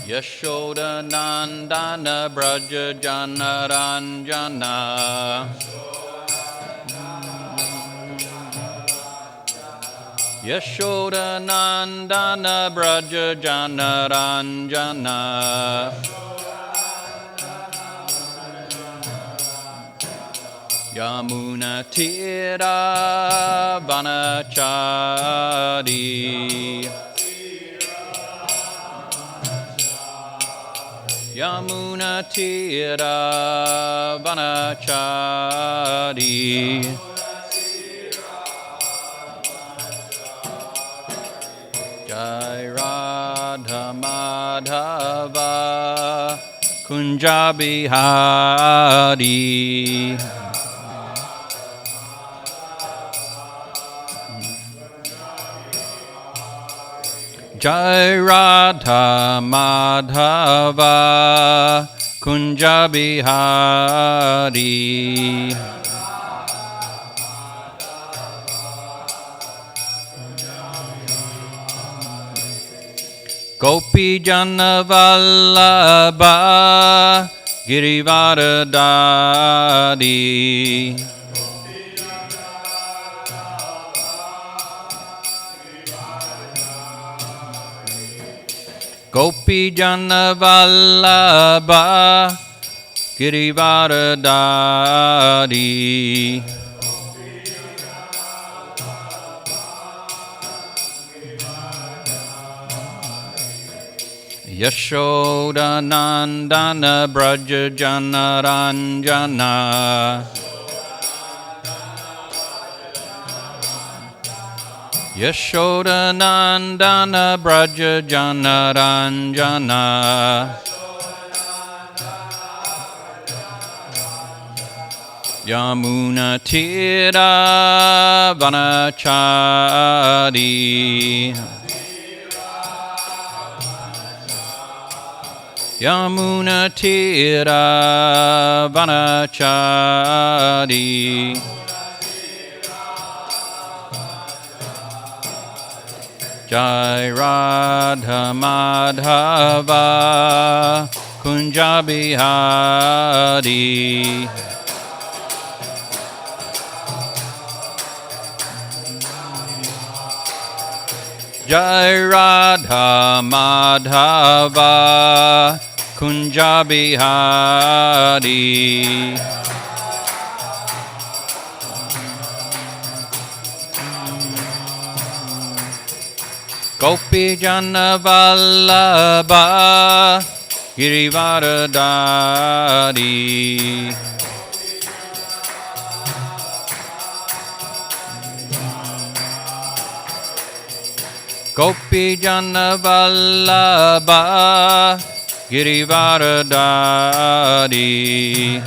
Yashoda Nandana Braja Jana Ranjana Yashoda Nandana Braja Jana Ranjana Yamuna Tira Vanachari Yamuna Tira Vanachari Jai Radha Madhava Kunja Bihari Jai Radha Madhava Kunja Bihari Gopi Jana Vallabha Girivaradari Gopi Jana Vallabha Girivaradari Yashoda Nandana Braja Jana Ranjana Yashoda Nandana Braja Jana Ranjana Yamuna Tira Vanachari Yamuna Tira Vanachari Jai Radha Madhava Kunja Bihari Jai Radha Madhava Kunja Bihari Gopi Jana Vallabha Girivaradari Gopi Jana Vallabha Girivaradari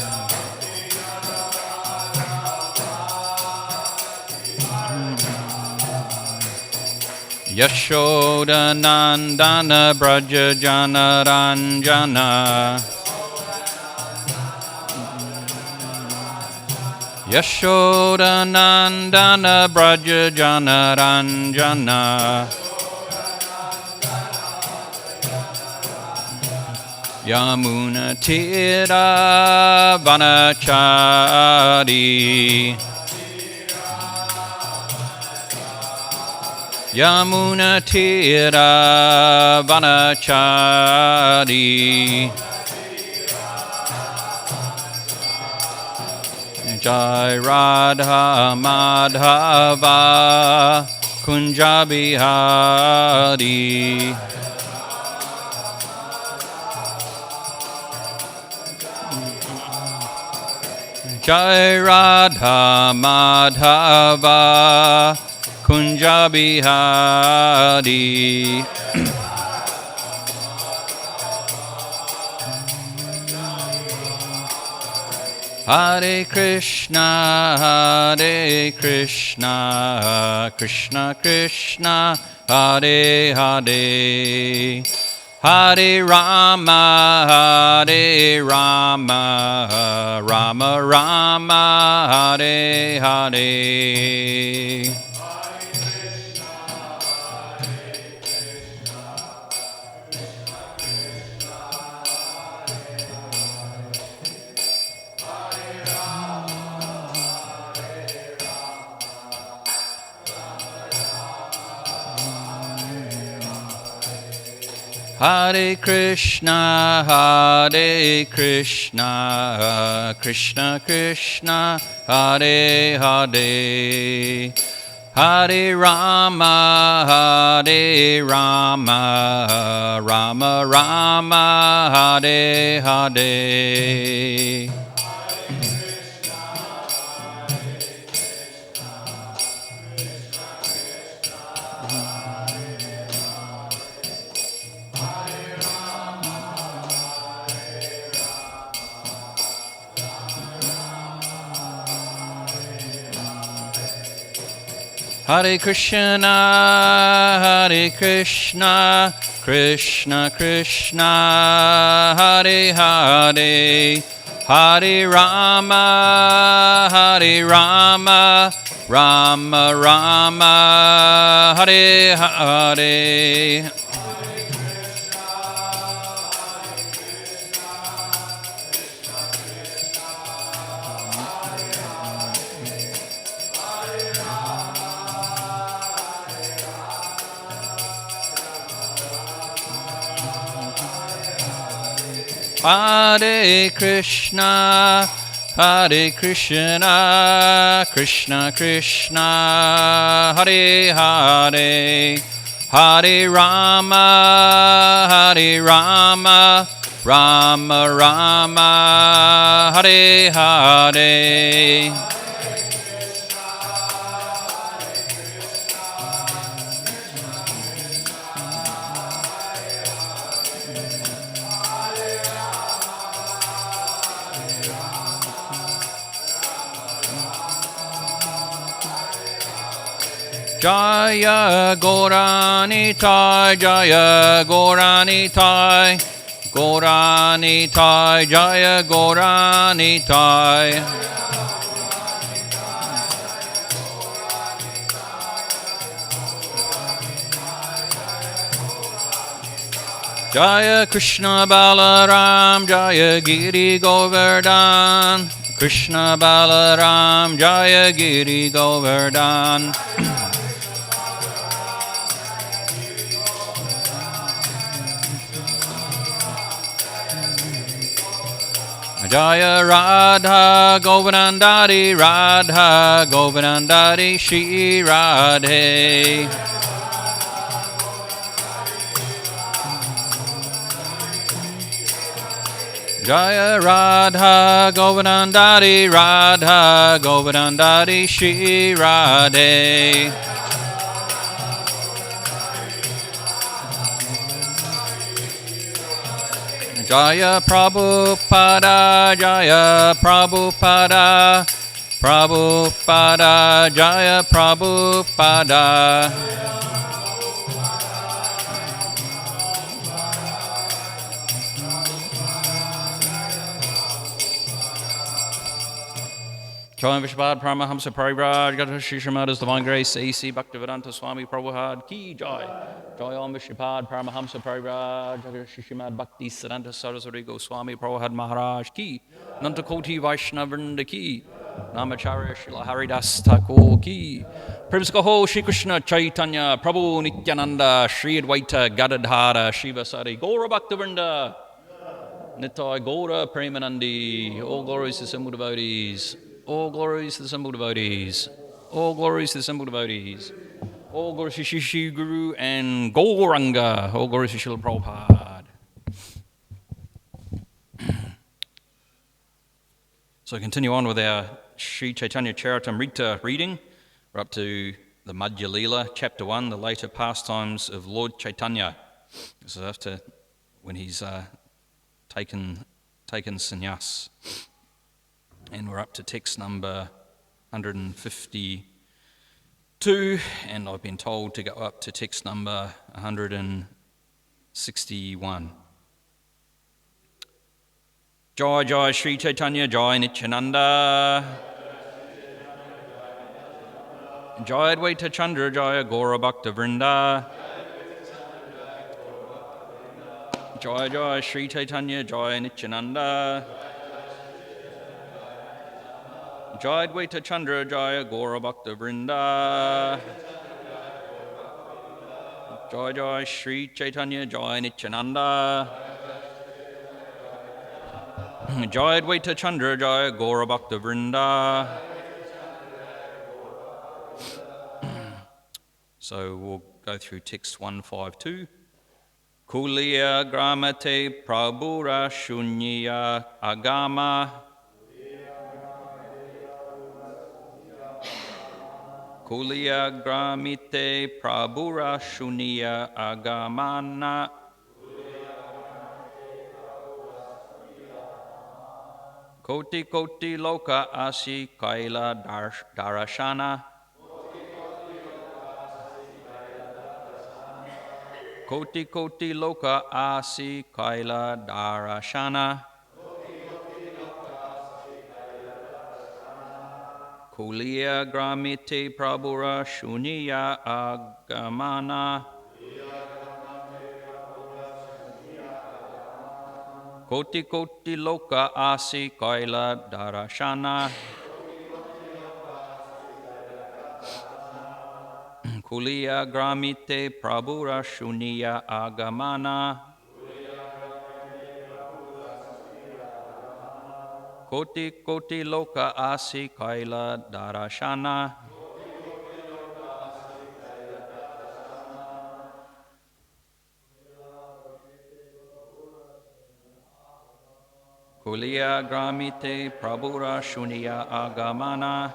Yashoda Nandana Braja Jana Ranjana Yashoda Nandana Braja Jana Ranjana Yamuna Tira Vanachari Yamuna Tira Vanachari Jai Radha Madhava Kunja Bihari Jai Radha Madhava Kunja Bihari Hare Krishna, Krishna Krishna, Hare Hare. Hare Rama, Rama Rama, Hare Hare. Hare Krishna, Krishna Krishna, Hare Hare. Hare Rama, Rama Rama, Hare Hare. Hare Krishna, Krishna Krishna, Hare Hare. Hare Rama, Rama Rama, Hare Hare. Hare Krishna, Krishna Krishna, Hare Hare. Hare Rama, Rama Rama, Hare Hare. Jaya Gauranitai, Jaya Gauranitai, Gauranitai, Jaya Gauranitai. Jaya Krishna Balaram, Jaya Giri Govardhan, Krishna Balaram, Jaya Giri Govardhan. Jaya Radha Govardhandari, Radha Govardhandari, Shri Radhe. Jaya Radha Govardhandari, Radha Govardhandari, Shri Radhe. Jaya Prabhupada, Jaya Prabhupada, Prabhupada, Jaya Prabhupada. Jaya Vishwad Paramahamsa Parivraj, Gata Shishamadas Divine Grace, A.C. Bhaktivedanta Swami Prabhupada Ki Jai. Jaya Om Vishwad Paramahamsa Parivraj, Gata Shishimad Bhakti Siddhanta Saraswati Goswami Prabhupada Maharaj Ki. Nanta Koti Vaishnavrinda Ki. Namacharya Srila Haridas Thakur Ki. Praise Kaho Shri Krishna Chaitanya, Prabhu Nityananda, Shri Advaita Gadadhara, Shiva Sari, Gaura Bhaktivinoda, Nitai Gaura Premanandi, all glories to the simple devotees. All glories to the simple devotees. All glories to the simple devotees. All glories to Shri Guru and Gauranga. All glories to Srila Prabhupada. So continue on with our Sri Caitanya Charitamrita reading. We're up to the Madhya Leela, chapter 1, the later pastimes of Lord Caitanya. This is after when he's taken sannyas. And we're up to text number 152, and I've been told to go up to text number 161. Jai Jai Sri Caitanya Jai Nityananda Jai Advaita Chandra Jai Gaura Bhakta Vrinda Jai Jai Sri Caitanya Jai Nityananda Jai Advaita Chandra Jai Gaura Bhakta Vrinda Jai Jai Sri Caitanya Jai Nityananda Jai Advaita Chandra Jai Gaura Bhakta Vrinda. So we'll go through text 152. Kuliya gramate prabhura shunya agama. Kuliya gramite prabhura shunya agamana. Koti koti loka asi kaila darashana. Koti koti loka asi kaila darashana. Kuliya gramite prabhura shuniya agamana. Koti koti loka asi kaila darashana. Kuliya gramite prabhura shuniya agamana. Koti koti loka asi kaila darashana. Kuliya gramite prabhura shuniya agamana.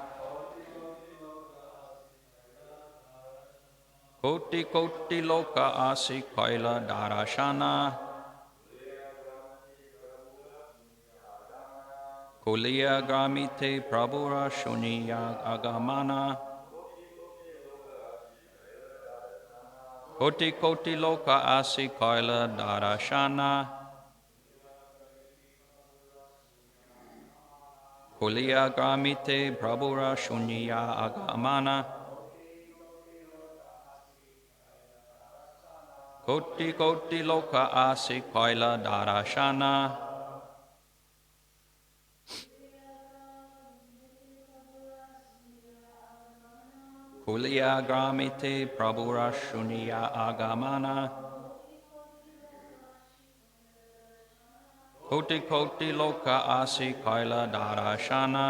Koti koti loka asi kaila darashana. Kuliya gramite prabhura shuniya agamana. Koti koti loka asi kaila darashana. Kuliya gramite prabhura shuniya agamana. Koti koti loka asi kaila darashana. Kuliya gramite prabhura shuniya agamana. Koti koti loka asi kaila darashana.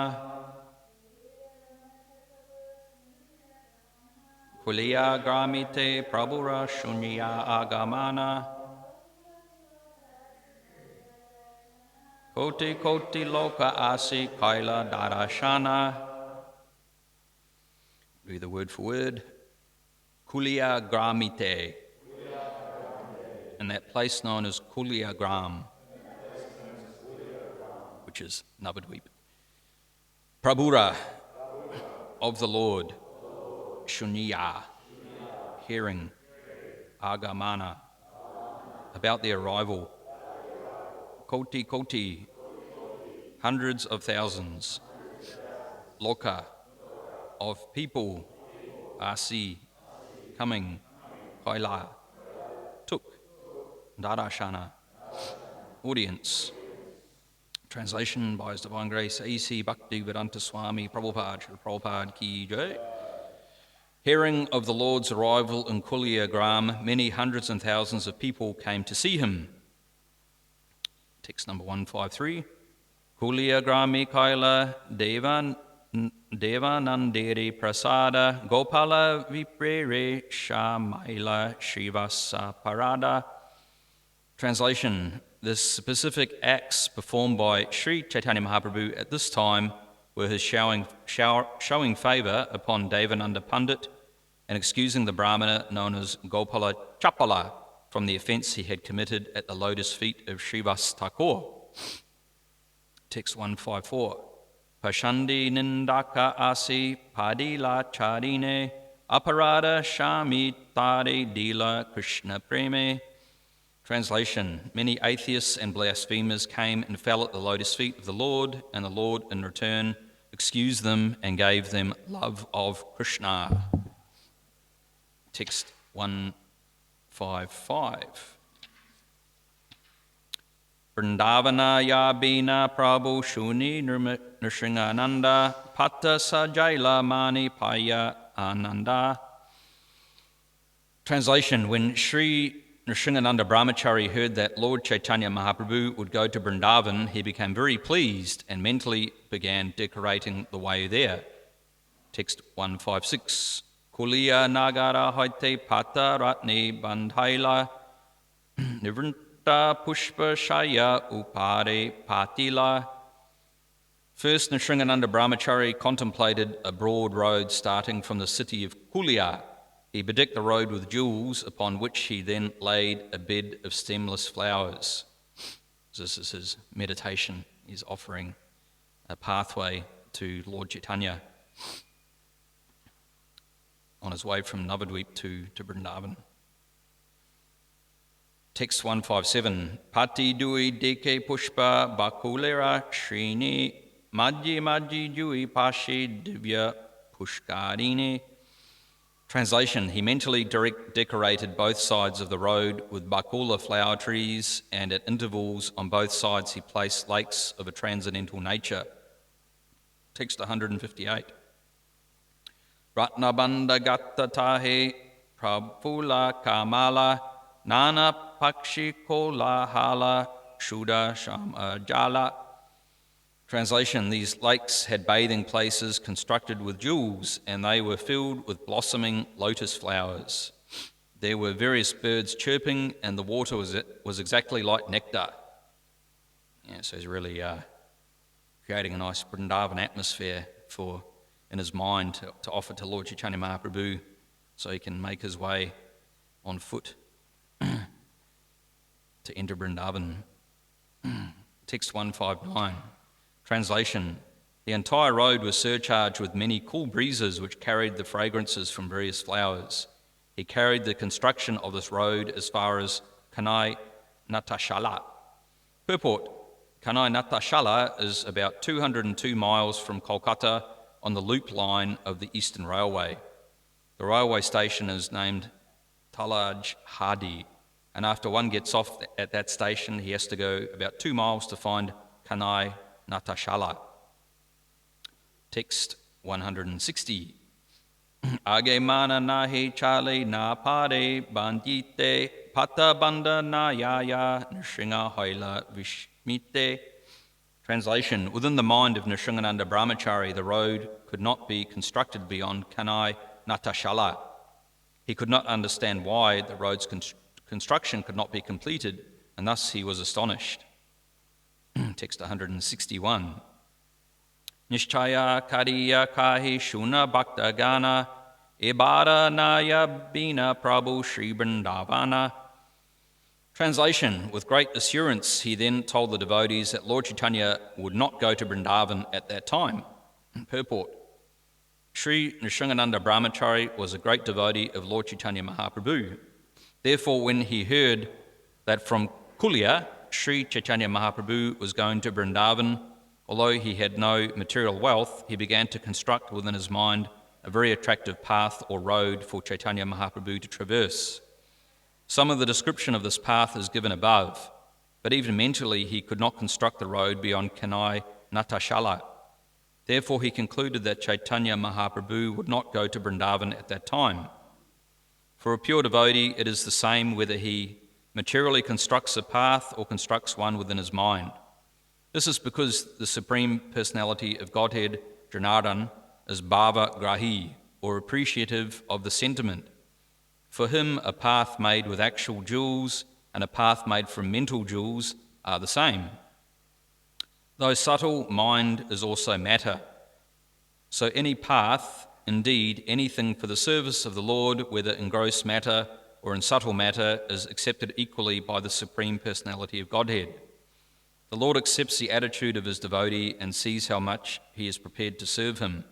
Kuliya gramite prabhura shuniya agamana. Koti koti loka asi kaila darashana. Read the word for word. Kuliya gramite. In that place known as Kuliya Gram, which is Navadweep. Prabhura, of the Lord. Shunya, hearing. Agamana, about the arrival. Koti koti, hundreds of thousands. Loka, of people. Asi, coming. Kaila, took. Darashana, audience. Translation by His Divine Grace A.C. Bhaktivedanta Swami Prabhupada, Srila Prabhupada Ki Jai. Hearing of the Lord's arrival in Kuliya Gram, many hundreds and thousands of people came to see him. Text number 153. Kuliya Grami Kaila Devanandiri Prasada Gopala Viprere Shamaila Shrivasa Parada. Translation. The specific acts performed by Sri Caitanya Mahaprabhu at this time were his showing favour upon Devananda Pandit and excusing the Brahmana known as Gopala Chapala from the offence he had committed at the lotus feet of Srivas Thakur. Text 154. Pashandi nindaka asi padila charine aparada shami tare dila Krishna preme. Translation: Many atheists and blasphemers came and fell at the lotus feet of the Lord, and the Lord in return excused them and gave them love of Krishna. Text 155. Vrindavanaya bina Prabhu Shuni Nrsingananda Pata Sajaila Mani Paya Ananda. Translation: When Sri Nrsingananda Brahmachari heard that Lord Caitanya Mahaprabhu would go to Vrindavan, he became very pleased and mentally began decorating the way there. Text 156. Kuliya Nagara Hoite Pata Ratni Bandhaila Nivranta Pushpa Shaya Upare Patila. First, Nrsingananda Brahmachari contemplated a broad road starting from the city of Kuliya. He bedecked the road with jewels, upon which he then laid a bed of stemless flowers. This is his meditation. He's offering a pathway to Lord Caitanya on his way from Navadvip to Vrindavan. Text 157. Pati dui deke pushpa bakulera shrini majji majji jui pashi divya pushkarini. Translation: He mentally decorated both sides of the road with bakula flower trees, and at intervals on both sides he placed lakes of a transcendental nature. Text 158. Ratnabanda gatta tahe prabhula kamala nana pakshi kola hala shuda shama jala. Translation: These lakes had bathing places constructed with jewels, and they were filled with blossoming lotus flowers. There were various birds chirping, and the water was exactly like nectar. Yeah, so he's really creating a nice Vrindavan atmosphere in his mind to offer to Lord Caitanya Mahaprabhu, so he can make his way on foot to enter Vrindavan. Text 159. Translation: The entire road was surcharged with many cool breezes which carried the fragrances from various flowers. He carried the construction of this road as far as Kanai Natashala. Purport: Kanai Natashala is about 202 miles from Kolkata on the loop line of the Eastern Railway. The railway station is named Talaj Hadi, and after one gets off at that station, he has to go about 2 miles to find Kanai Natashala. Text 160. Age mana nahi chale na pare bandite pata banda na yaya nrshinga hoila vishmite. Translation: Within the mind of Nrsingananda Brahmachari, the road could not be constructed beyond Kanai Natashala. He could not understand why the road's construction could not be completed, and thus he was astonished. Text 161. Nishchaya kariya kahi shuna bhakta gana ibara naya bina prabhu Sri Vrindavana. Translation: With great assurance, he then told the devotees that Lord Caitanya would not go to Vrindavan at that time. Purport: Sri Nrsingananda Brahmachari was a great devotee of Lord Caitanya Mahaprabhu. Therefore, when he heard that from Kuliya, Sri Caitanya Mahaprabhu was going to Vrindavan, although he had no material wealth, he began to construct within his mind a very attractive path or road for Caitanya Mahaprabhu to traverse. Some of the description of this path is given above, but even mentally he could not construct the road beyond Kanai Natashala. Therefore he concluded that Caitanya Mahaprabhu would not go to Vrindavan at that time. For a pure devotee, it is the same whether he materially constructs a path or constructs one within his mind. This is because the Supreme Personality of Godhead, Janardhan, is bhava grahi, or appreciative of the sentiment. For him, a path made with actual jewels and a path made from mental jewels are the same. Though subtle, mind is also matter. So any path, indeed anything for the service of the Lord, whether in gross matter or in subtle matter, is accepted equally by the Supreme Personality of Godhead. The Lord accepts the attitude of his devotee and sees how much he is prepared to serve him.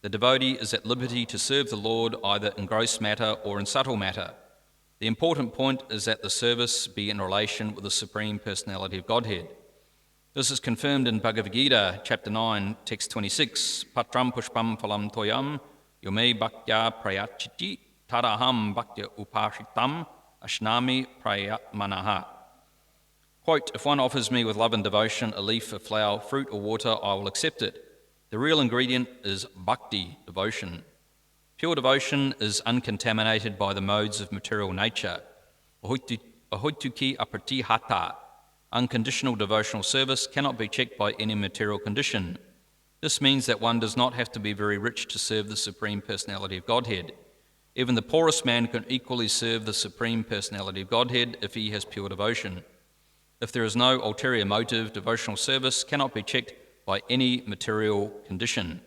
The devotee is at liberty to serve the Lord either in gross matter or in subtle matter. The important point is that the service be in relation with the Supreme Personality of Godhead. This is confirmed in Bhagavad Gita, chapter 9, text 26. Patram pushpam phalam toyam yume bhaktya prayachiti taraham bhaktya upashitam ashnami prayatmanaha. Quote, if one offers me with love and devotion a leaf, a flower, fruit or water, I will accept it. The real ingredient is bhakti, devotion. Pure devotion is uncontaminated by the modes of material nature. Ahoituki apratihata. Unconditional devotional service cannot be checked by any material condition. This means that one does not have to be very rich to serve the Supreme Personality of Godhead. Even the poorest man can equally serve the Supreme Personality of Godhead if he has pure devotion. If there is no ulterior motive, devotional service cannot be checked by any material condition.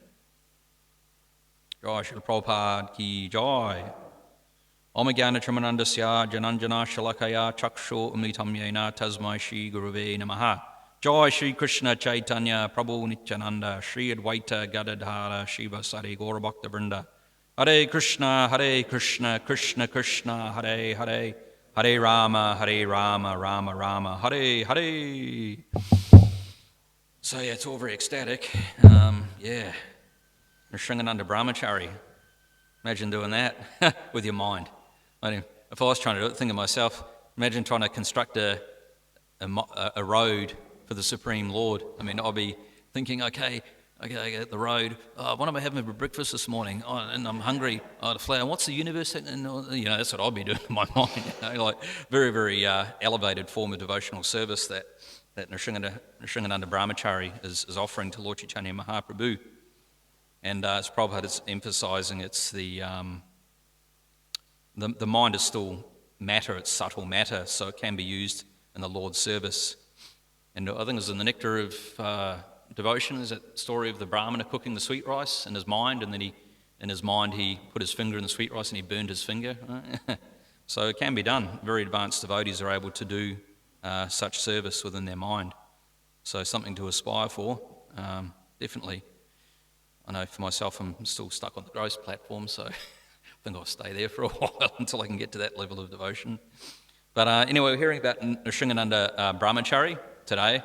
Jai Srila Prabhupada ki jai. Om Jnana Tramanandasya Jananjana Shalakaya Chaksho Umlitam Yena Tasmai Shri Guruve Namaha. Jai Shri Krishna Caitanya Prabhu Nityananda Shri Advaita Gadadhara Shiva Sari Gaura Bhakta Vrinda. Hare Krishna, Krishna Krishna, Hare Hare. Hare Rama, Rama Rama, Hare Hare. So yeah, it's all very ecstatic. Yeah, Nrishingananda Brahmachari. Imagine doing that with your mind. I mean, if I was trying to do it, think of myself, imagine trying to construct a road for the Supreme Lord. I mean, I'll be thinking, okay, the road. What am I having for breakfast this morning? Oh, and I'm hungry. The flower. What's the universe? And that's what I'll be doing in my mind. Like very, very elevated form of devotional service that Nrishingananda Brahmachari is offering to Lord Caitanya Mahaprabhu. And as Prabhupada is emphasising, it's the mind is still matter. It's subtle matter, so it can be used in the Lord's service. And I think it's in the Nectar of Devotion is that story of the Brahmana cooking the sweet rice in his mind, and then in his mind he put his finger in the sweet rice and he burned his finger. So it can be done. Very advanced devotees are able to do such service within their mind. So something to aspire for, definitely. I know for myself I'm still stuck on the gross platform, so I think I'll stay there for a while until I can get to that level of devotion. But anyway, we're hearing about Nrishingananda Brahmachari today.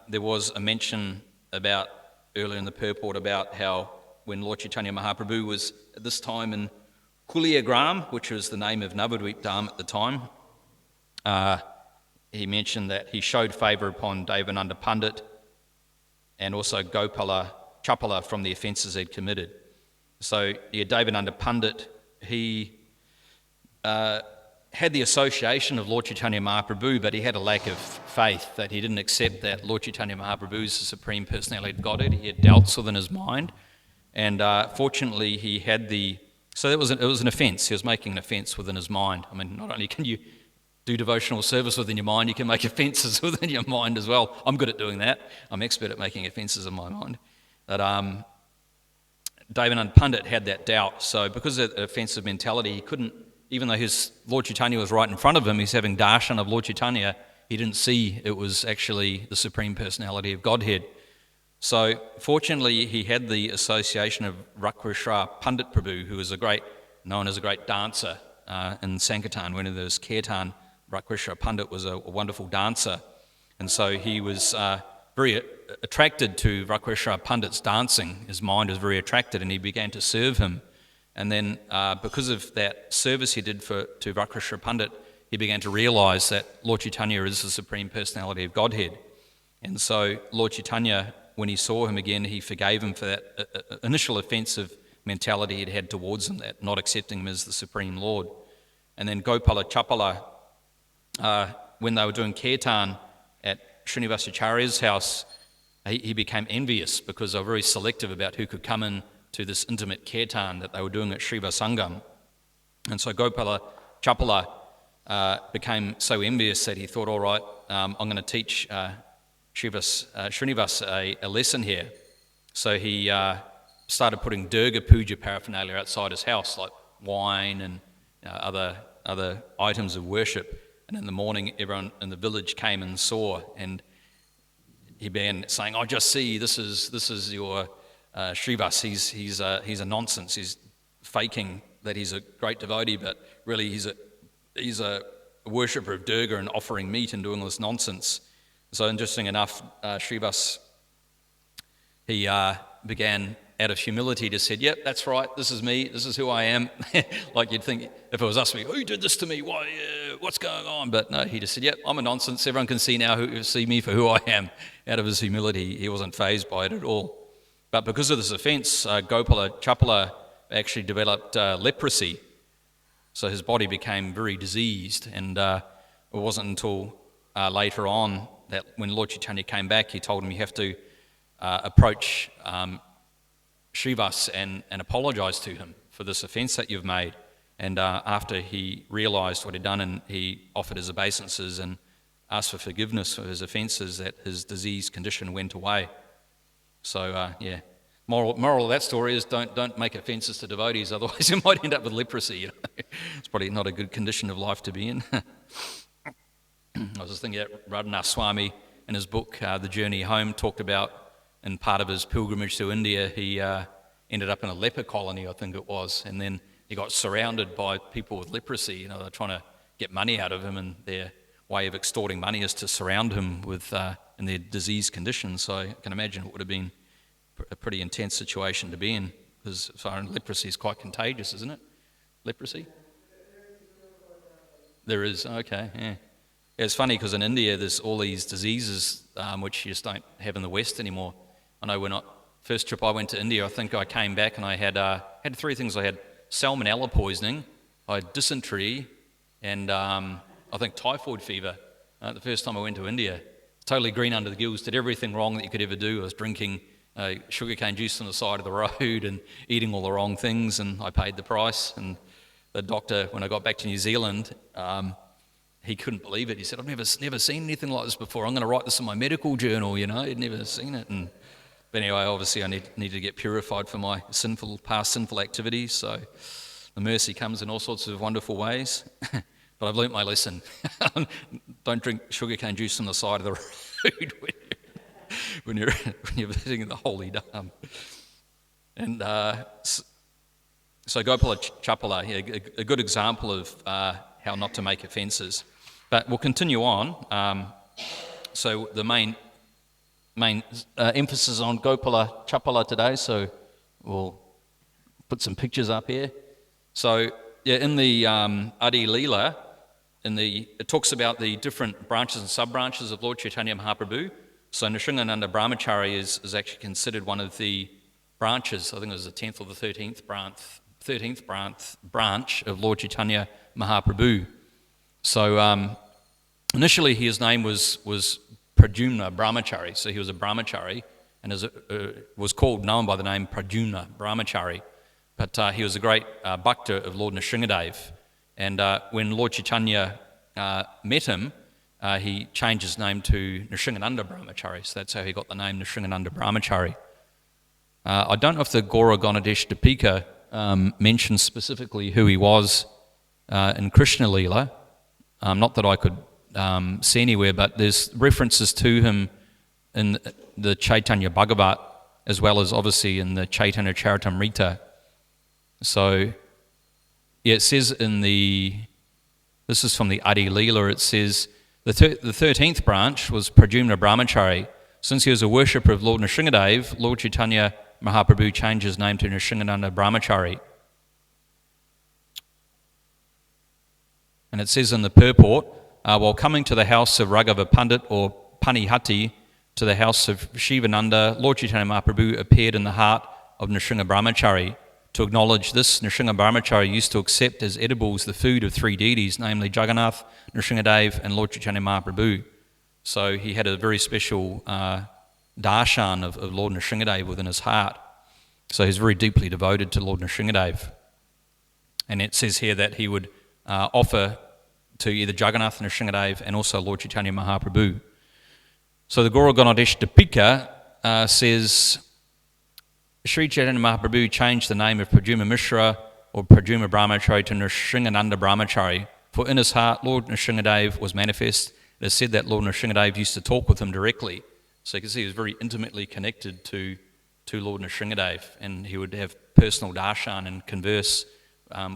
There was a mention about earlier in the purport about how when Lord Caitanya Mahaprabhu was at this time in Kuliagram, which was the name of Navadvip Dham at the time, he mentioned that he showed favour upon Devananda Pandit and also Gopala Chapala from the offences they'd committed. So Devananda Pandit, he had the association of Lord Caitanya Mahaprabhu, but he had a lack of faith, that he didn't accept that Lord Caitanya Mahaprabhu is the Supreme Personality of Godhead. He had doubts within his mind, and fortunately he had so it was an offence. He was making an offence within his mind. I mean, not only can you do devotional service within your mind, you can make offences within your mind as well. I'm good at doing that. I'm expert at making offences in my mind. But Devananda Pandit had that doubt, so because of the offensive mentality, he couldn't, even though his Lord Caitanya was right in front of him, he's having darshan of Lord Caitanya, he didn't see it was actually the Supreme Personality of Godhead. So fortunately he had the association of Rakwishra Pandit Prabhu, who was known as a great dancer in Sankirtan. When there was Kirtan, Rakwishra Pandit was a wonderful dancer, and so he was very attracted to Rakwishra Pandit's dancing. His mind was very attracted, and he began to serve him. And then because of that service he did to Rakwishra Pandit, he began to realise that Lord Caitanya is the Supreme Personality of Godhead. And so Lord Caitanya, when he saw him again, he forgave him for that initial offensive mentality he'd had towards him, that not accepting him as the Supreme Lord. And then Gopala Chapala, when they were doing Kirtan at Srinivasacharya's house, he became envious because they were very selective about who could come in to this intimate Kirtan that they were doing at Shiva Sangam. And so Gopala Chapala became so envious that he thought, all right, I'm going to teach Srinivas a lesson here. So he started putting Durga Puja paraphernalia outside his house, like wine and other items of worship. And in the morning, everyone in the village came and saw. And he began saying, "I just see this is your Srivas. He's a nonsense. He's faking that he's a great devotee, but really he's a worshipper of Durga and offering meat and doing all this nonsense." So interesting enough, Srivas, he began out of humility to said, "Yep, that's right. This is me. This is who I am." Like you'd think if it was us, who did this to me? Why? What's going on? But no, he just said, "Yep, I'm a nonsense. Everyone can see now see me for who I am." Out of his humility, he wasn't fazed by it at all. But because of this offence, Gopala Chapala actually developed leprosy. So his body became very diseased, and it wasn't until later on that when Lord Caitanya came back, he told him, "You have to approach Srivas and apologise to him for this offence that you've made." And after he realised what he'd done, and he offered his obeisances and asked for forgiveness for his offences, that his disease condition went away. So yeah, moral of that story is don't make offences to devotees, otherwise you might end up with leprosy. You know? It's probably not a good condition of life to be in. I was just thinking that Radhanath Swami in his book The Journey Home talked about, in part of his pilgrimage to India, he ended up in a leper colony, I think it was, and then he got surrounded by people with leprosy. You know, they're trying to get money out of him, and their way of extorting money is to surround him with in their disease condition. So I can imagine it would have been a pretty intense situation to be in, because leprosy is quite contagious, isn't it? Leprosy? There is, okay, yeah. It's funny because in India there's all these diseases which you just don't have in the West anymore. I know first trip I went to India, I think I came back and I had three things. I had salmonella poisoning, I had dysentery, and I think typhoid fever. The first time I went to India, totally green under the gills, did everything wrong that you could ever do. I was drinking sugarcane juice on the side of the road and eating all the wrong things, and I paid the price. And the doctor, when I got back to New Zealand, he couldn't believe it. He said, "I've never seen anything like this before. I'm going to write this in my medical journal." You know, he'd never seen it. But anyway, obviously I needed to get purified for my past sinful activities. So the mercy comes in all sorts of wonderful ways. But I've learnt my lesson. Don't drink sugarcane juice on the side of the road when you're visiting the holy dham. And so Gopala Chapala, a good example of how not to make offences. But we'll continue on. So the main emphasis on Gopala Chapala today, so we'll put some pictures up here. So yeah, in the Adi Leela, it talks about the different branches and sub-branches of Lord Caitanya Mahaprabhu. So Nrsingananda Brahmachari is actually considered one of the branches. I think it was the 10th or the 13th branch of Lord Caitanya Mahaprabhu. So initially his name was Pradyumna Brahmachari, so he was a Brahmachari, and was known by the name Pradyumna Brahmachari. But he was a great bhakta of Lord Nrsingadev. And when Lord Caitanya met him, he changed his name to Nrsingananda Brahmachari, so that's how he got the name Nrsingananda Brahmachari. I don't know if the Gaura Ganadesh Dipika mentions specifically who he was in Krishna Leela. Not that I could see anywhere, but there's references to him in the Chaitanya Bhagavat, as well as obviously in the Chaitanya Charitamrita. So, yeah, it says this is from the Adi Leela, it says, the 13th branch was Pradyumna Brahmachari. Since he was a worshipper of Lord Nrsingadev, Lord Caitanya Mahaprabhu changed his name to Nrsingananda Brahmachari. And it says in the purport, while coming to the house of Raghava Pandit or Panihati, to the house of Shivananda, Lord Caitanya Mahaprabhu appeared in the heart of Nrsinga Brahmachari. To acknowledge this, Nrsinga Brahmachari used to accept as edibles the food of three deities, namely Jagannath, Nrsingadev and Lord Caitanya Mahaprabhu. So he had a very special darshan of Lord Nrsingadev within his heart. So he's very deeply devoted to Lord Nrsingadev. And it says here that he would offer to either Jagannath, Nrsingadev and also Lord Caitanya Mahaprabhu. So the Gaura Ganadesh Dipika says, Sri Chaitanya Mahaprabhu changed the name of Pradyumna Mishra or Pradyumna Brahmachari to Nrsingananda Brahmachari, for in his heart Lord Nrsingadev was manifest. It is said that Lord Nrsingadev used to talk with him directly. So you can see he was very intimately connected to Lord Nrsingadev, and he would have personal darshan and converse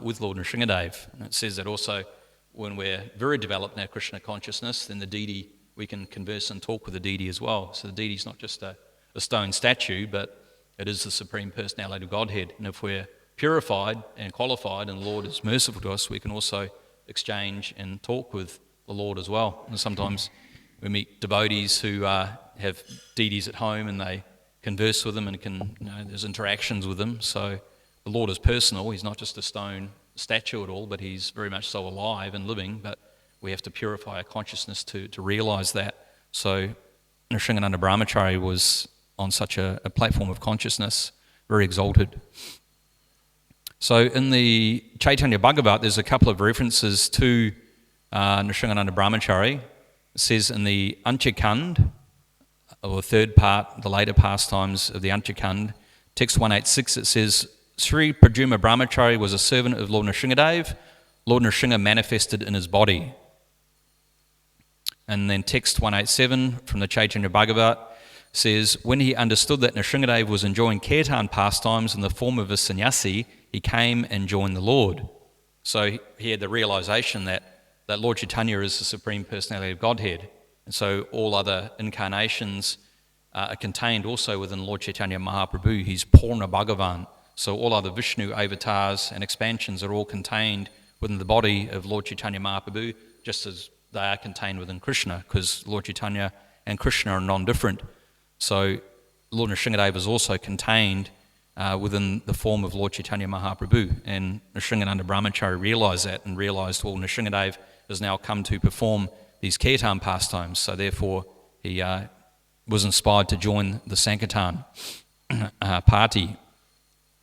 with Lord Nrsingadev. And it says that also when we're very developed in our Krishna consciousness, then the deity, we can converse and talk with the deity as well. So the deity is not just a stone statue, but it is the Supreme Personality of Godhead. And if we're purified and qualified and the Lord is merciful to us, we can also exchange and talk with the Lord as well. And sometimes we meet devotees who have deities at home and they converse with them and there's interactions with them. So the Lord is personal. He's not just a stone statue at all, but he's very much so alive and living. But we have to purify our consciousness to realise that. So Nrsingananda Brahmachari was on such a platform of consciousness, very exalted. So in the Caitanya Bhagavat, there's a couple of references to Nrsingananda Brahmachari. It says in the Anchakand, or the third part, the later pastimes of the Anchakand, text 186, it says, Sri Pradyumna Brahmachari was a servant of Lord Nrsingadev. Lord Nrsinga manifested in his body. And then text 187 from the Caitanya Bhagavat says, when he understood that Nrsingadev was enjoying kirtan pastimes in the form of a sannyasi, he came and joined the Lord. So he had the realization that Lord Chaitanya is the Supreme Personality of Godhead. And so all other incarnations are contained also within Lord Chaitanya Mahaprabhu. He's Purna Bhagavan. So all other Vishnu avatars and expansions are all contained within the body of Lord Chaitanya Mahaprabhu, just as they are contained within Krishna, because Lord Chaitanya and Krishna are non-different. So Lord Nrsingadev is also contained within the form of Lord Chaitanya Mahaprabhu. And Nrsingananda Brahmachari realised that and realised, well, Nrsingadev has now come to perform these kirtan pastimes. So therefore he was inspired to join the Sankirtan party.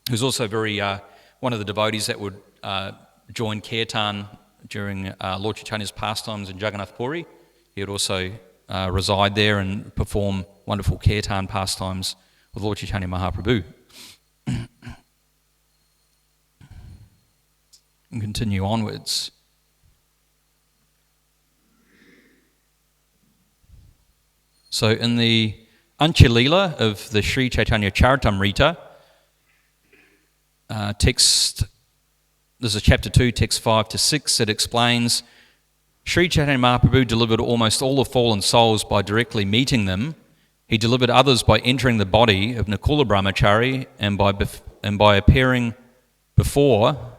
He was also one of the devotees that would join kirtan during Lord Chaitanya's pastimes in Jagannath Puri. He would also reside there and perform wonderful kirtan pastimes with Lord Chaitanya Mahaprabhu. And continue onwards. So in the Ancha-lila of the Sri Caitanya Charitamrita, text, this is chapter 2, text 5 to 6, it explains, Sri Chaitanya Mahaprabhu delivered almost all the fallen souls by directly meeting them. He delivered others by entering the body of Nakula Brahmachari and by appearing before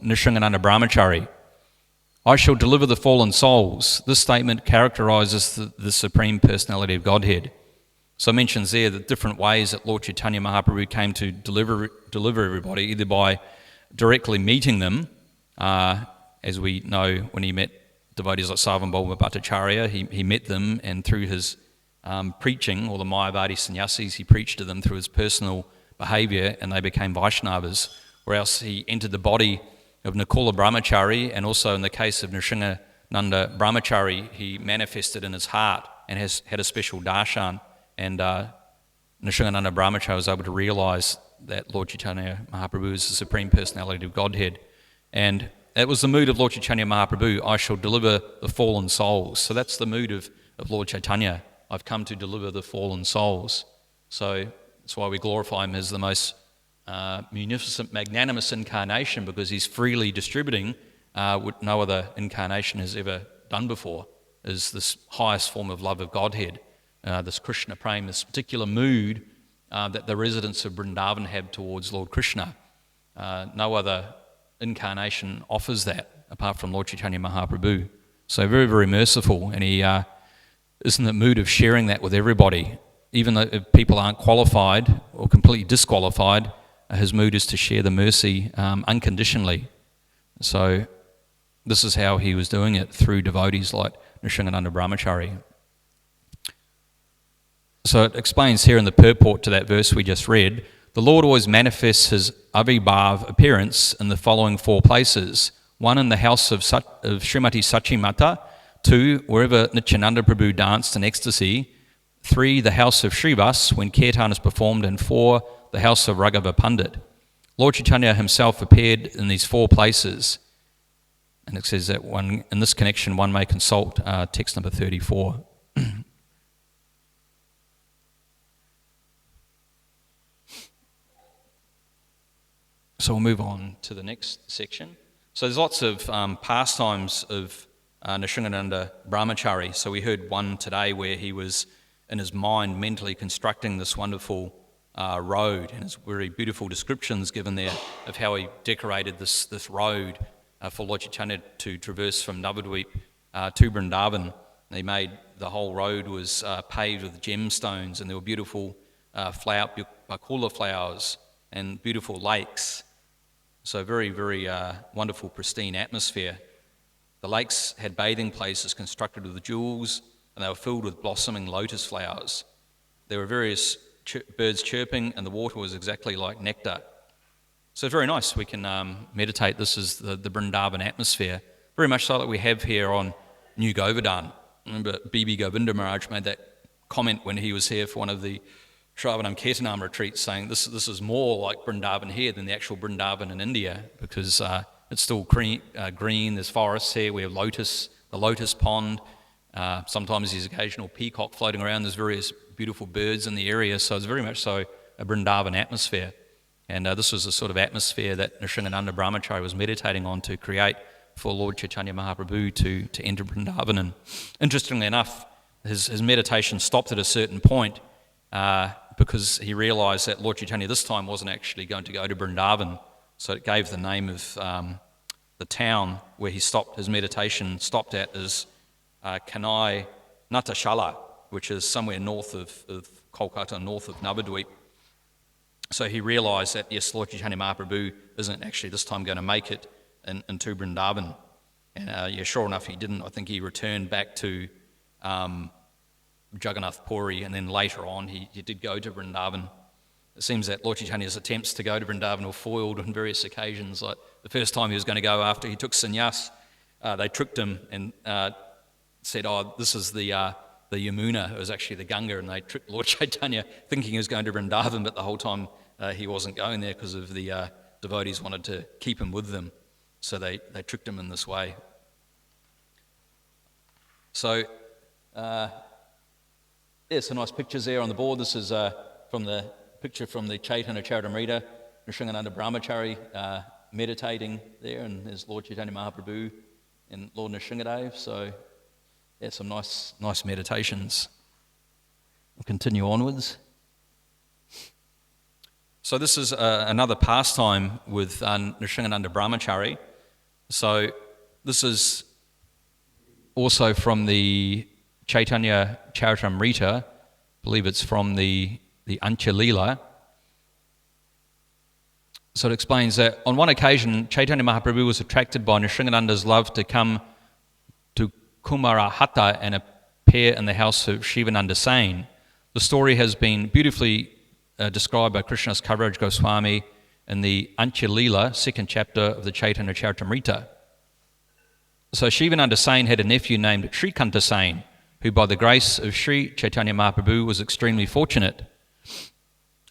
Nrsingananda Brahmachari. I shall deliver the fallen souls. This statement characterises the Supreme Personality of Godhead. So it mentions there the different ways that Lord Chaitanya Mahaprabhu came to deliver everybody, either by directly meeting them, as we know when he met devotees like Sarvabhauma Bhattacharya, he met them, and through his preaching, or the Mayavadi sannyasis, he preached to them through his personal behaviour, and they became Vaishnavas. Or else he entered the body of Nakula Brahmachari, and also in the case of Nrsingananda Brahmachari, he manifested in his heart and has had a special darshan, and Nrsingananda Brahmachari was able to realise that Lord Chaitanya Mahaprabhu is the Supreme Personality of Godhead. And that was the mood of Lord Chaitanya Mahaprabhu, I shall deliver the fallen souls. So that's the mood of Lord Chaitanya. I've come to deliver the fallen souls. So that's why we glorify him as the most munificent, magnanimous incarnation, because he's freely distributing what no other incarnation has ever done before, is this highest form of love of Godhead, this Krishna Prem, this particular mood that the residents of Vrindavan have towards Lord Krishna. No other incarnation offers that apart from Lord Chaitanya Mahaprabhu. So very, very merciful, and he is in the mood of sharing that with everybody. Even though if people aren't qualified or completely disqualified, his mood is to share the mercy unconditionally. So this is how he was doing it, through devotees like Nrsingananda Brahmachari. So it explains here in the purport to that verse we just read, the Lord always manifests his avibhav appearance in the following 4 places. 1, in the house of Srimati Sachimata. 2, wherever Nityananda Prabhu danced in ecstasy. 3, the house of Srivas, when kirtan is performed. And 4, the house of Raghava Pandit. Lord Chaitanya himself appeared in these 4 places. And it says that in this connection, one may consult text number 34. So we'll move on to the next section. So there's lots of pastimes of Nishingananda Brahmachari. So we heard one today where he was in his mind mentally constructing this wonderful road, and it's very beautiful descriptions given there of how he decorated this road for Lord Caitanya to traverse from Navadvip to Vrindavan. They made the whole road was paved with gemstones, and there were beautiful bakula flowers and beautiful lakes. So very, very wonderful, pristine atmosphere. The lakes had bathing places constructed with jewels, and they were filled with blossoming lotus flowers. There were various birds chirping, and the water was exactly like nectar. So it's very nice. We can meditate. This is the Vrindavan atmosphere, very much so that we have here on New Govardhana. Remember, B.B. Govinda Maharaj made that comment when he was here for one of the Shravanam Kirtanam retreats, saying this is more like Vrindavan here than the actual Vrindavan in India, because it's still green, there's forests here, we have the lotus pond, sometimes there's occasional peacock floating around, there's various beautiful birds in the area, so it's very much so a Vrindavan atmosphere. And this was the sort of atmosphere that Nishingananda Brahmachari was meditating on to create for Lord Caitanya Mahaprabhu to enter Vrindavan. And interestingly enough, his meditation stopped at a certain point because he realised that Lord Caitanya this time wasn't actually going to go to Vrindavan. So it gave the name of the town where he stopped his meditation stopped at is Kanai Natashala, which is somewhere north of Kolkata, north of Navadvip. So he realised that, yes, Lord Caitanya Mahaprabhu isn't actually this time going to make it into Vrindavan. And sure enough, he didn't. I think he returned back to Jagannath Puri, and then later on he did go to Vrindavan. It seems that Lord Caitanya's attempts to go to Vrindavan were foiled on various occasions. Like the first time he was going to go after he took sannyas, they tricked him and said, "Oh, this is the Yamuna." It was actually the Ganga, and they tricked Lord Caitanya thinking he was going to Vrindavan, but the whole time he wasn't going there because of the devotees wanted to keep him with them. So they tricked him in this way. So, some nice pictures there on the board. This is from the picture from the Caitanya Charitamrita, Nishingananda Brahmachari meditating there, and there's Lord Caitanya Mahaprabhu and Lord Nishingadev. So, some nice meditations. We'll continue onwards. So this is another pastime with Nishingananda Brahmachari. So this is also from the Caitanya Charitamrita. I believe it's from the Antya-lila. So it explains that on one occasion, Caitanya Mahaprabhu was attracted by Nishingananda's love to come to Kumarahata and appear in the house of Shivananda Sain. The story has been beautifully described by Krishnadas Kaviraj Goswami in the Antya-lila, second chapter of the Caitanya Charitamrita. So Shivananda Sain had a nephew named Srikanta Sain, who by the grace of Sri Caitanya Mahaprabhu was extremely fortunate.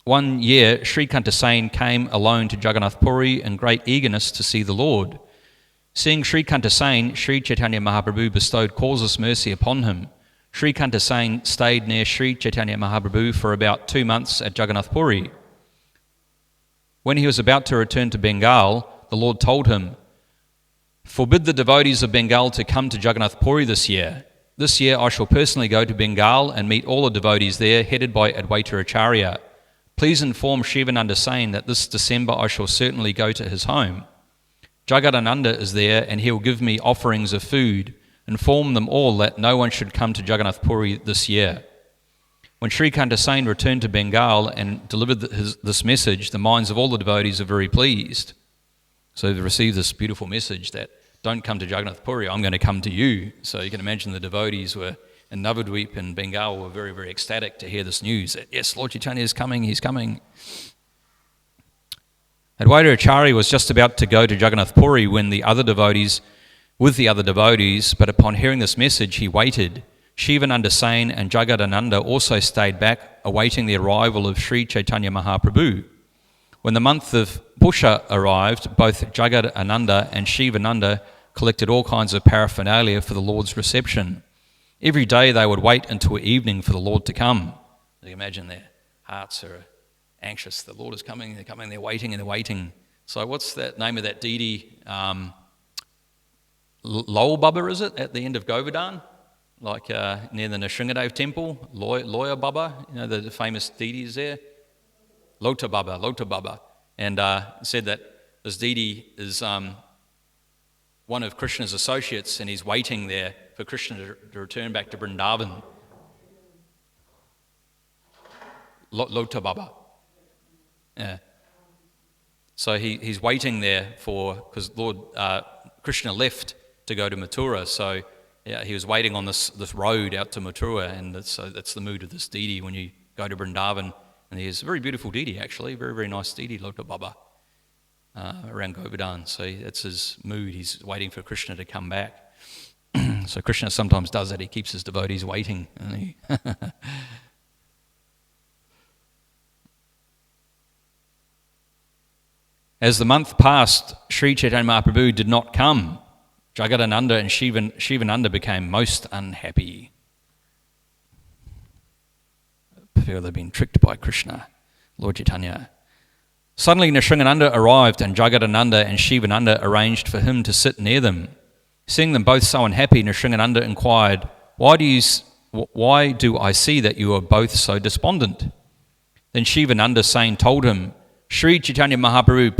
One year, Srikanta Sain came alone to Jagannath Puri in great eagerness to see the Lord. Seeing Srikanta Sain, Sri Caitanya Mahaprabhu bestowed causeless mercy upon him. Srikanta Sain stayed near Sri Caitanya Mahaprabhu for about 2 months at Jagannath Puri. When he was about to return to Bengal, the Lord told him, "Forbid the devotees of Bengal to come to Jagannath Puri this year. This year I shall personally go to Bengal and meet all the devotees there, headed by Advaita Acharya. Please inform Shivananda Sain that this December I shall certainly go to his home. Jagadananda is there and he will give me offerings of food. Inform them all that no one should come to Jagannath Puri this year." When Srikanta Sain returned to Bengal and delivered this message, the minds of all the devotees are very pleased. So they've received this beautiful message that don't come to Jagannath Puri, I'm going to come to you. So you can imagine the devotees were in Navadvip and Bengal were very, very ecstatic to hear this news that yes, Lord Caitanya is coming, he's coming. Advaita Acharya was just about to go to Jagannath Puri with the other devotees, but upon hearing this message, he waited. Shivananda Sain and Jagadananda also stayed back, awaiting the arrival of Sri Caitanya Mahaprabhu. When the month of Pusha arrived, both Jagadananda and Shivananda collected all kinds of paraphernalia for the Lord's reception. Every day they would wait until evening for the Lord to come. You imagine their hearts are anxious. The Lord is coming, they're waiting and they're waiting. So what's that name of that deity? Lowell Baba, is it, at the end of Govardhana? Like near the Nrsingadev temple, Lawyer Baba, the famous deity is there. Lota Baba. And said that this deity is one of Krishna's associates, and he's waiting there for Krishna to return back to Vrindavan. Lota Baba. Yeah. So he's waiting there because Lord Krishna left to go to Mathura, so yeah, he was waiting on this road out to Mathura, and that's the mood of this deity when you go to Vrindavan. And he's a very beautiful deity, actually, very, very nice deity, Lota Baba, around Govardhana. So that's his mood. He's waiting for Krishna to come back. So Krishna sometimes does that. He keeps his devotees waiting. As the month passed, Sri Caitanya Mahaprabhu did not come. Jagadananda and Shivananda became most unhappy. I feel they've been tricked by Krishna, Lord Chaitanya. Suddenly Nrsingananda arrived, and Jagadananda and Shivananda arranged for him to sit near them. Seeing them both so unhappy, Nrsingananda inquired, Why do I see that you are both so despondent? Then Shivananda saying told him, Sri Caitanya Mahaprabhu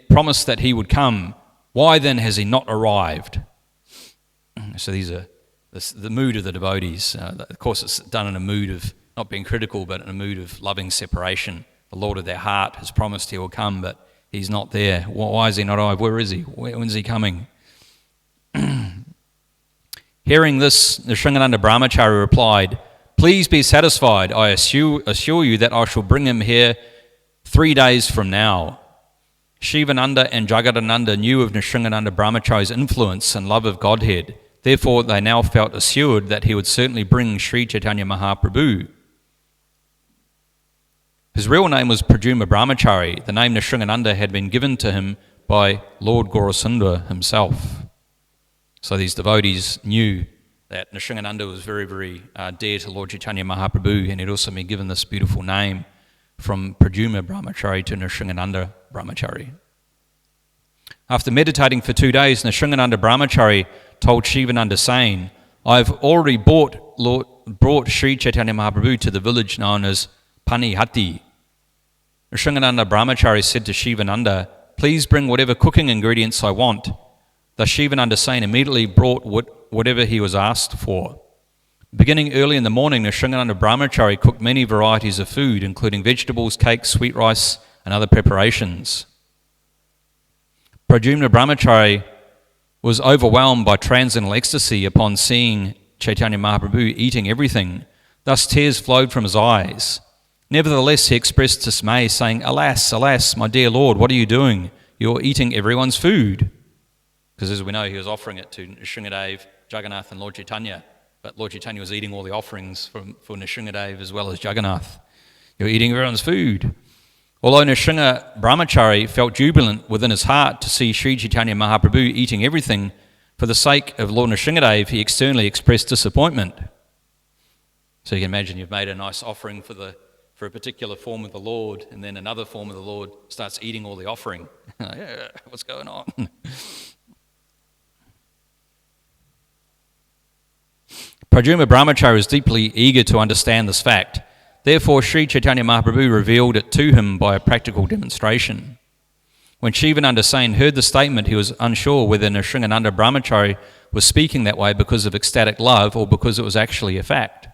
promised that he would come. Why then has he not arrived? So these are the mood of the devotees. Of course, it's done in a mood of not being critical, but in a mood of loving separation. The Lord of their heart has promised he will come, but he's not there. Why is he not arrived? Where is he? When's he coming? Hearing this, Nrsingananda Brahmachari replied, Please be satisfied. I assure you that I shall bring him here 3 days from now. Shivananda and Jagadananda knew of Nrsingananda Brahmachari's influence and love of Godhead. Therefore, they now felt assured that he would certainly bring Sri Caitanya Mahaprabhu. His real name was Pradyumna Brahmachari. The name Nrsingananda had been given to him by Lord Gaurasundara himself. So these devotees knew that Nrsingananda was very, very dear to Lord Chaitanya Mahaprabhu, and he'd also been given this beautiful name from Pradyumna Brahmachari to Nrsingananda Brahmachari. After meditating for 2 days, Nrsingananda Brahmachari told Shivananda saying, I have already brought Sri Chaitanya Mahaprabhu to the village known as Panihati. Nrsingananda Brahmachari said to Shivananda, Please bring whatever cooking ingredients I want. Thus Shivananda saying immediately brought whatever he was asked for. Beginning early in the morning, Nrsingananda Brahmachari cooked many varieties of food, including vegetables, cakes, sweet rice, and other preparations. Pradyumna Brahmachari was overwhelmed by transcendental ecstasy upon seeing Chaitanya Mahaprabhu eating everything. Thus tears flowed from his eyes. Nevertheless, he expressed dismay, saying, Alas, alas, my dear Lord, what are you doing? You're eating everyone's food. Because as we know, he was offering it to Nrsingadev, Jagannath, and Lord Chaitanya. But Lord Chaitanya was eating all the offerings for Nrsingadev as well as Jagannath. You're eating everyone's food. Although Nrsinga Brahmachari felt jubilant within his heart to see Sri Chaitanya Mahaprabhu eating everything, for the sake of Lord Nrsingadev, he externally expressed disappointment. So you can imagine you've made a nice offering for a particular form of the Lord, and then another form of the Lord starts eating all the offering. Yeah, what's going on? Pradyumna Brahmachari was deeply eager to understand this fact. Therefore, Sri Chaitanya Mahaprabhu revealed it to him by a practical demonstration. When Shivananda Sain heard the statement, he was unsure whether Nrsingananda Brahmachari was speaking that way because of ecstatic love or because it was actually a fact.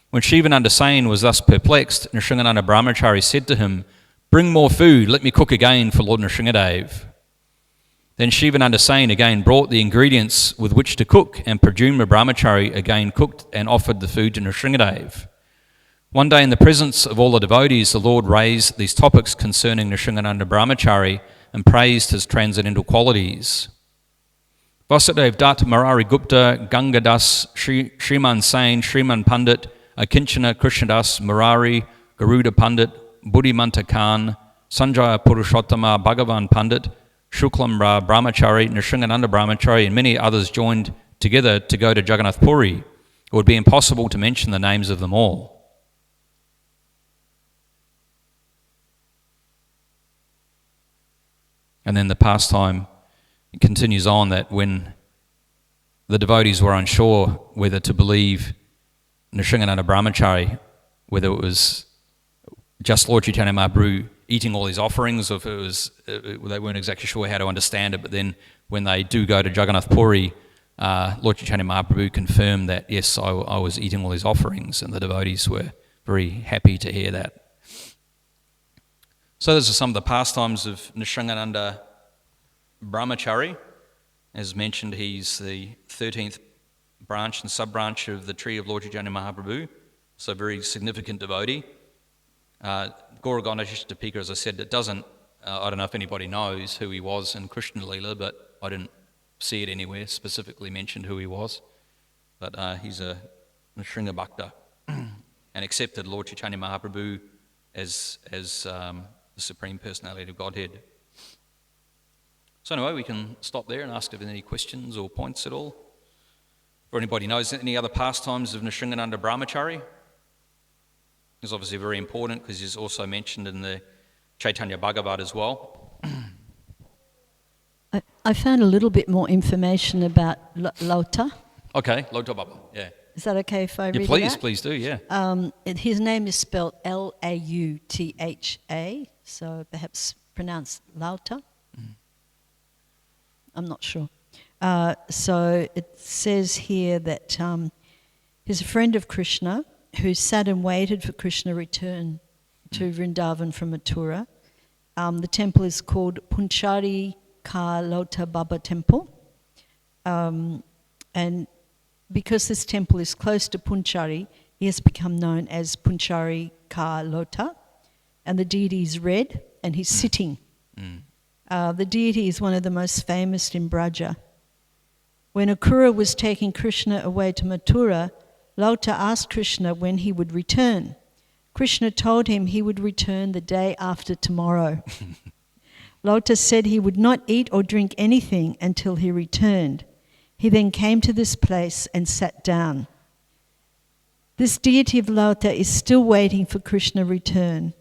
When Shivananda Sain was thus perplexed, Nrsingananda Brahmachari said to him, Bring more food, let me cook again for Lord Nrsingadev. Then Shivananda Sain again brought the ingredients with which to cook, and Pradyumna Brahmachari again cooked and offered the food to Nrsingadev. One day in the presence of all the devotees, the Lord raised these topics concerning Nrsingananda Brahmachari and praised his transcendental qualities. Vasudev Dutt, Murari Gupta, Gangadas, Shriman Sain, Shriman Pandit, Akinchana Krishnadas, Murari, Garuda Pandit, Buddhimanta Khan, Sanjaya Purushottama, Bhagavan Pandit, Shuklam Brahmachari, Nrsingananda Brahmachari, and many others joined together to go to Jagannath Puri. It would be impossible to mention the names of them all. And then the pastime continues on that when the devotees were unsure whether to believe Nrsingananda Brahmachari, whether it was just Lord Caitanya Mahaprabhu eating all his offerings, or if it was they weren't exactly sure how to understand it. But then when they do go to Jagannath Puri, Lord Caitanya Mahaprabhu confirmed that, yes, I was eating all his offerings, and the devotees were very happy to hear that. So those are some of the pastimes of Nrsingananda Brahmachari. As mentioned, he's the 13th branch and sub-branch of the tree of Lord Caitanya Mahaprabhu, so a very significant devotee. Gaura Ganeshastapika, as I said, it doesn't, I don't know if anybody knows who he was in Krishna Lila, but I didn't see it anywhere specifically mentioned who he was. But he's a Nrsinga Bhakta and accepted Lord Caitanya Mahaprabhu as the Supreme Personality of Godhead. So anyway, we can stop there and ask if there's any questions or points at all. Or anybody knows any other pastimes of Nrsingananda Brahmachari? It's obviously very important because he's also mentioned in the Caitanya Bhagavat as well. I found a little bit more information about Lauta. Okay, Lauta Baba, yeah. Is that okay if I read it out? Please do, yeah. His name is spelled Lautha, so perhaps pronounced Lauta. I'm not sure. So it says here that he's a friend of Krishna who sat and waited for Krishna return to Vrindavan from Mathura. The temple is called Punchari Ka Lauta Baba Temple. And because this temple is close to Punchari, he has become known as Punchari Ka Lauta. And the deity is red and he's sitting. The deity is one of the most famous in Braja. When Akrura was taking Krishna away to Mathura, Lauta asked Krishna when he would return. Krishna told him he would return the day after tomorrow. Lauta said he would not eat or drink anything until he returned. He then came to this place and sat down. This deity of Lauta is still waiting for Krishna's return.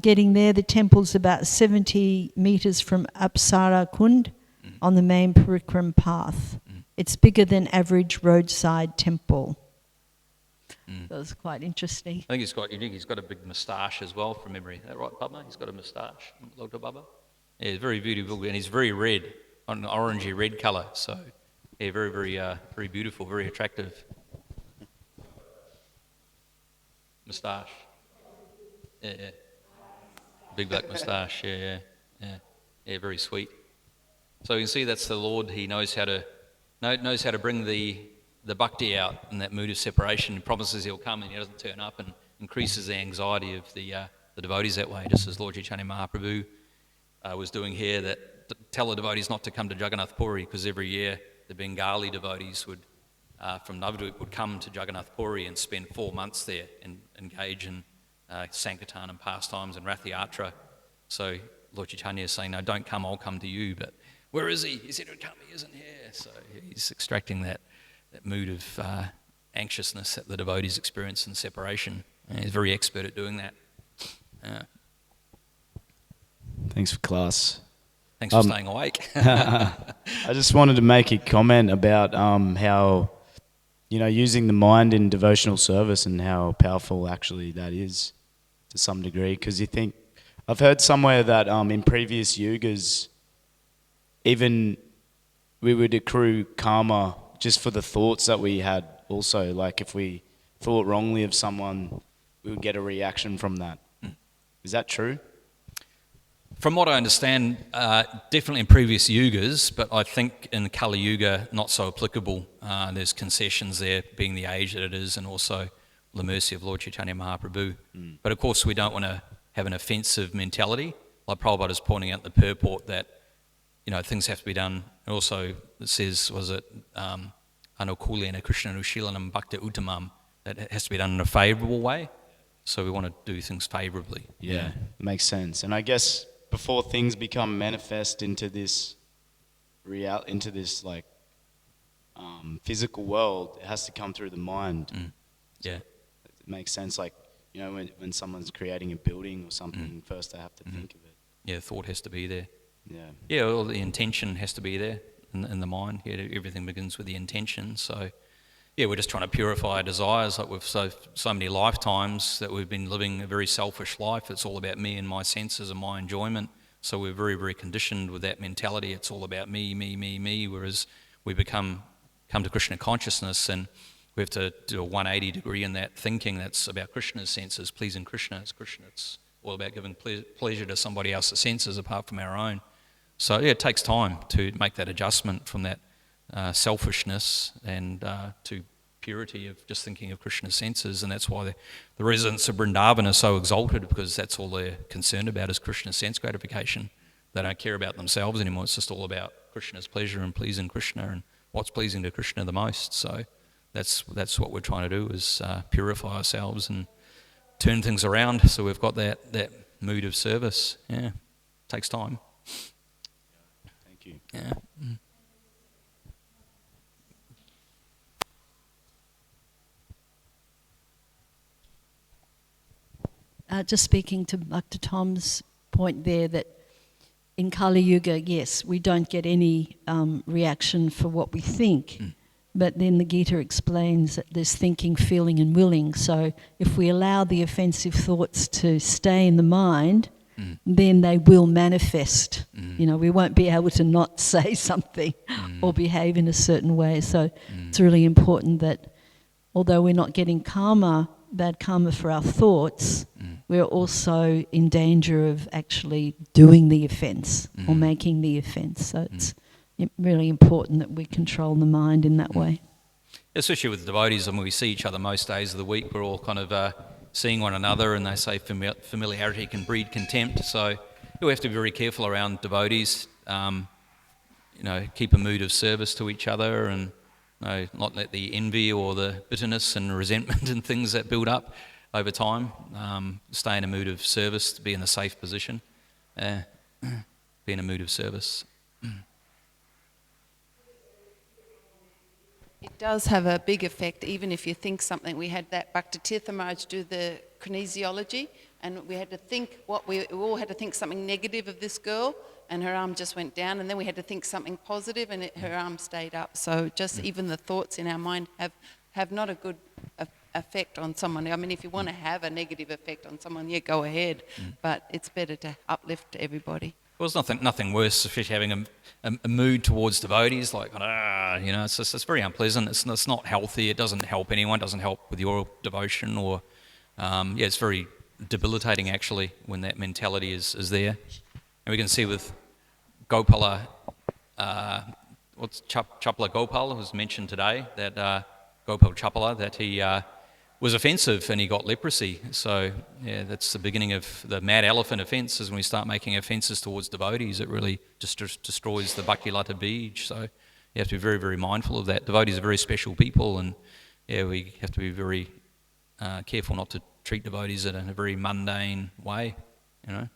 Getting there, the temple's about 70 meters from Apsara Kund on the main Parikram path. It's bigger than average roadside temple. That was quite interesting. I think he's got a big moustache as well from memory. Is that right, Padma? He's got a moustache, Lauta Baba. Yeah, he's very beautiful, and he's very red, an orangey red colour. So, yeah, very, very beautiful, very attractive. Moustache. Yeah. Big black moustache, yeah, very sweet. So you can see that's the Lord. He knows how to bring the bhakti out in that mood of separation. He promises he'll come and he doesn't turn up, and increases the anxiety of the devotees that way, just as Lord Caitanya Mahaprabhu was doing here, that tell the devotees not to come to Jagannath Puri, because every year the Bengali devotees from Navadvip would come to Jagannath Puri and spend 4 months there and engage in Sankirtan and pastimes and Rathayatra. So Lord Caitanya is saying, no, don't come, I'll come to you. But where is he? He said he'd come, he isn't here. So he's extracting that mood of anxiousness that the devotees experience in separation. And he's very expert at doing that. Thanks for class. Thanks for staying awake. I just wanted to make a comment about how, using the mind in devotional service and how powerful actually that is to some degree. Because I've heard somewhere that in previous yugas, even we would accrue karma just for the thoughts that we had also. Like if we thought wrongly of someone, we would get a reaction from that. Is that true? From what I understand, definitely in previous yugas, but I think in Kali Yuga, not so applicable. There's concessions there, being the age that it is, and also the mercy of Lord Caitanya Mahaprabhu. But of course, we don't want to have an offensive mentality. Like Prabhupada is pointing out the purport that, things have to be done. And also, it says, Anukulena Krishna Nushilanam Bhakta Uttamam, that it has to be done in a favourable way. So we want to do things favourably. Yeah, makes sense. And I guess before things become manifest into this like physical world, it has to come through the mind. Yeah. It makes sense. Like, you know, when someone's creating a building or something, first they have to think of it. Yeah, thought has to be there. Yeah. Yeah, well, the intention has to be there in the mind. Yeah, everything begins with the intention. So, yeah, we're just trying to purify our desires. Like we've so many lifetimes that we've been living a very selfish life. It's all about me and my senses and my enjoyment. So we're very, very conditioned with that mentality. It's all about me, me, me, me. Whereas we come to Krishna consciousness, and we have to do a 180 degree in that thinking. That's about Krishna's senses, pleasing Krishna. It's Krishna. It's all about giving pleasure to somebody else's senses apart from our own. So yeah, it takes time to make that adjustment from that selfishness and to purity of just thinking of Krishna's senses. And that's why the residents of Vrindavan are so exalted, because that's all they're concerned about is Krishna's sense gratification. They don't care about themselves anymore. It's just all about Krishna's pleasure and pleasing Krishna and what's pleasing to Krishna the most. So that's what we're trying to do, is purify ourselves and turn things around so we've got that mood of service. Yeah, it takes time. Thank you. Yeah. Just speaking to Dr. Tom's point there, that in Kali Yuga, yes, we don't get any reaction for what we think. But then the Gita explains that there's thinking, feeling and willing. So if we allow the offensive thoughts to stay in the mind, then they will manifest. You know, we won't be able to not say something or behave in a certain way. So it's really important that although we're not getting bad karma for our thoughts, we're also in danger of actually doing the offence or making the offence. So it's really important that we control the mind in that way. Especially with devotees, I mean, we see each other most days of the week. We're all kind of seeing one another, and they say familiarity can breed contempt. So we have to be very careful around devotees. You know, keep a mood of service to each other, and not let the envy or the bitterness and resentment and things that build up over time. Stay in a mood of service, to be in a safe position. Be in a mood of service. It does have a big effect, even if you think something. We had that Bhaktitirtha Maharaj do the kinesiology, and we had to think we all had to think something negative of this girl, and her arm just went down, and then we had to think something positive, and her arm stayed up. So just even the thoughts in our mind have not a good effect on someone. I mean, if you want to have a negative effect on someone, yeah, go ahead, but it's better to uplift everybody. Well, there's nothing worse, especially having a mood towards devotees, like, you know, it's very unpleasant. It's not healthy. It doesn't help anyone. It doesn't help with your devotion, or it's very debilitating actually when that mentality is there. And we can see with Gopala, Chapala Gopal was mentioned today, that Gopal Chapala, that he was offensive and he got leprosy. So yeah, that's the beginning of the mad elephant offence, is when we start making offences towards devotees. It really just destroys the Bhakti Lata Bij. So you have to be very, very mindful of that. Devotees are very special people, and yeah, we have to be very careful not to treat devotees in a very mundane way, you know.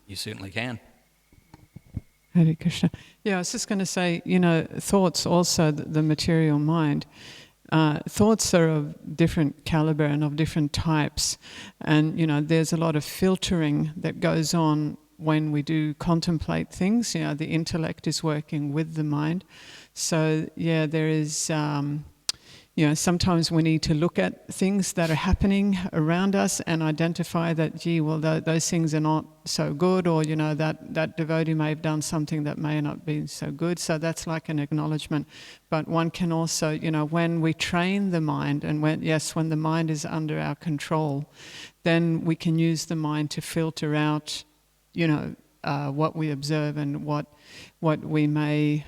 You certainly can. Hare Krishna. Yeah, I was just going to say, you know, thoughts also, the material mind, thoughts are of different caliber and of different types. And, you know, there's a lot of filtering that goes on when we do contemplate things. You know, the intellect is working with the mind. So, yeah, there is... you know, sometimes we need to look at things that are happening around us and identify that, gee, well, those things are not so good, or, you know, that devotee may have done something that may not be so good. So that's like an acknowledgement. But one can also, you know, when we train the mind, and when the mind is under our control, then we can use the mind to filter out, you know, what we observe and what we may...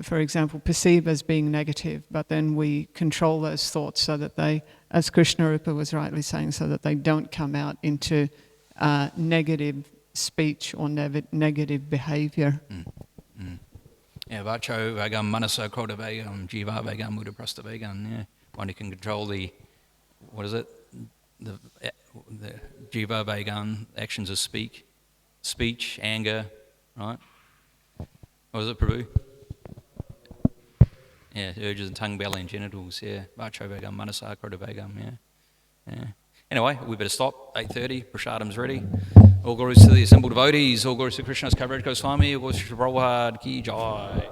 for example, perceive as being negative, but then we control those thoughts so that they, as Krishna Rupa was rightly saying, so that they don't come out into negative speech or negative behavior. Yeah, vacho vegam, manaso krodha vegam, jiva vegam, muda prastha vegam. Yeah, one who can control the the jiva, vegan, actions of speech, anger, right? What was it, Prabhu? Yeah, urges and tongue, belly and genitals, yeah. Vacho vegam, manasa, krota vegam, yeah. Anyway, we better stop. 8:30, Prashadam's ready. All glories to the assembled devotees, all glories to Krishna's Kaviraj Goswami, all glories to Prabhupada, Ki Jai.